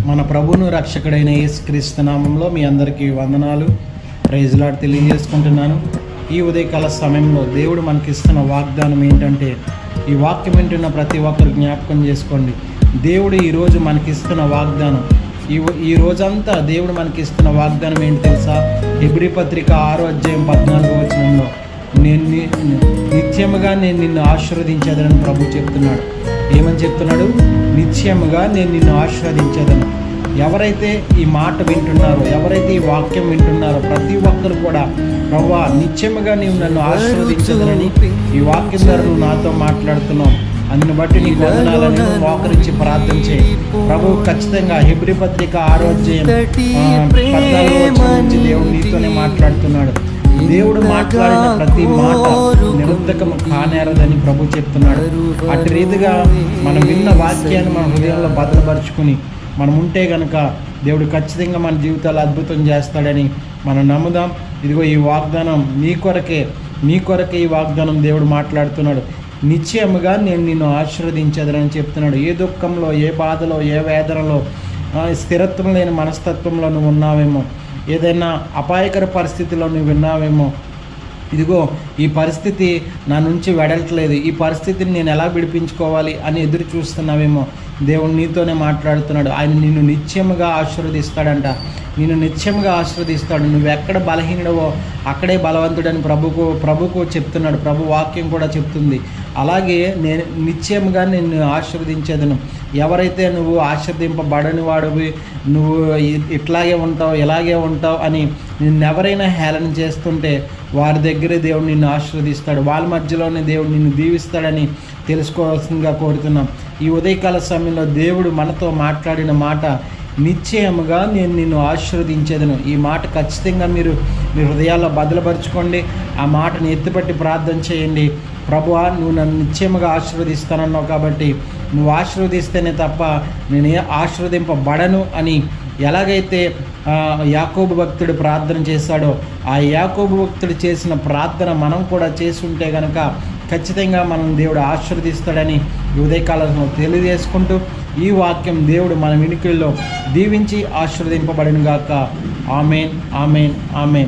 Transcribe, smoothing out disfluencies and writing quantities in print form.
మన ప్రభువును రక్షకుడైన యేసుక్రీస్తు నామంలో మీ అందరికీ వందనాలు, ప్రైజ్ లార్డ్ తెలియజేసుకుంటున్నాను. ఈ ఉదయకాల సమయంలో దేవుడు మనకిస్తున్న వాగ్దానం ఏంటంటే, ఈ వాక్యం వింటున్న ప్రతి ఒక్కరు జ్ఞాపకం చేసుకోండి. దేవుడు ఈరోజు మనకిస్తున్న వాగ్దానం, ఈ రోజంతా దేవుడు మనకిస్తున్న వాగ్దానం ఏంటి తెలుసా? హెబ్రీ పత్రిక 6:14 నిత్యముగా నేను నిన్ను ఆశీర్వదించేదనని ప్రభు చెప్తున్నాడు. ఏమని చెప్తున్నాడు? నిత్యముగా నేను నిన్ను ఆశీర్వదించేదను. ఎవరైతే ఈ మాట వింటున్నారో, ఎవరైతే ఈ వాక్యం వింటున్నారో ప్రతి ఒక్కరు కూడా, ప్రభువా నిత్యముగా నీవు నన్ను ఆశీర్వదించదనని ఈ వాక్యం ద్వారా నువ్వు నాతో మాట్లాడుతున్నావు. అందుని బట్టి నీకు వందనాలని మోకరించి ప్రార్థన చేయి. ప్రభు ఖచ్చితంగా హెబ్రీ పత్రిక 6:14 దేవుడు నీతోనే మాట్లాడుతున్నాడు. దేవుడు మాట్లాడిన ప్రతి మాట నిరుద్ధకము కానేరదని ప్రభు చెప్తున్నాడు. అటు రీతిగా మనం విన్న వాక్యాన్ని మన హృదయంలో భద్రపరుచుకుని మనం ఉంటే గనక దేవుడు ఖచ్చితంగా మన జీవితాలు అద్భుతం చేస్తాడని మనం నమ్ముదాం. ఇదిగో ఈ వాగ్దానం మీ కొరకే ఈ వాగ్దానం దేవుడు మాట్లాడుతున్నాడు. నిశ్చయముగా నేను నిన్ను ఆశీర్వదించదనని చెప్తున్నాడు. ఏ దుఃఖంలో, ఏ బాధలో, ఏ వేదనలో, స్థిరత్వం లేని మనస్తత్వంలో నువ్వు ఉన్నావేమో, ఏదైనా అపాయకర పరిస్థితిలో నువ్వు విన్నావేమో, ఇదిగో ఈ పరిస్థితి నా నుంచి వెడలట్లేదు, ఈ పరిస్థితిని నేను ఎలా విడిపించుకోవాలి అని ఎదురు చూస్తున్నావేమో, దేవుడు నీతోనే మాట్లాడుతున్నాడు. ఆయన నిన్ను నిత్యముగా ఆశీర్వదిస్తాడంట. నిన్ను నిత్యముగా ఆశీర్వదిస్తాడు. నువ్వు ఎక్కడ బలహీనుడవో అక్కడే బలవంతుడని ప్రభుకు చెప్తున్నాడు. ప్రభు వాక్యం కూడా చెప్తుంది. అలాగే నేను నిత్యముగా నిన్ను ఆశీర్వదించేదను. ఎవరైతే నువ్వు ఆశీర్వదింపబడని వాడివి, నువ్వు ఇట్లాగే ఉంటావు, ఇలాగే ఉంటావు అని నిన్నెవరైనా హేళన చేస్తుంటే వారి దగ్గరే దేవుడు నిన్ను ఆశీర్వదిస్తాడు. వాళ్ళ మధ్యలోనే దేవుడు నిన్ను దీవిస్తాడని తెలుసుకోవాల్సిందిగా కోరుతున్నాం. ఈ ఉదయకాల సమయంలో దేవుడు మనతో మాట్లాడిన మాట, నిశ్చయముగా నేను నిన్ను ఆశీర్వదించేదను. ఈ మాట ఖచ్చితంగా మీరు మీ హృదయాల్లో బదులుపరుచుకోండి. ఆ మాటను ఎత్తిపట్టి ప్రార్థన చేయండి. ప్రభువా నువ్వు నన్ను నిశ్చయముగా ఆశీర్వదిస్తానన్నావు కాబట్టి నువ్వు ఆశీర్వదిస్తేనే తప్ప నేను ఆశీర్వదింపబడను అని ఎలాగైతే యాకోబు భక్తుడు ప్రార్థన చేశాడో, ఆ యాకోబు భక్తుడు చేసిన ప్రార్థన మనం కూడా చేసి ఉంటే కనుక ఖచ్చితంగా మనం దేవుడు ఆశీర్వదిస్తాడని ఉదయకాలంలో తెలియజేసుకుంటూ, ఈ వాక్యం దేవుడు మన వినికిల్లో దీవించి ఆశీర్వదింపబడును గాక. ఆమేన్, ఆమేన్, ఆమేన్.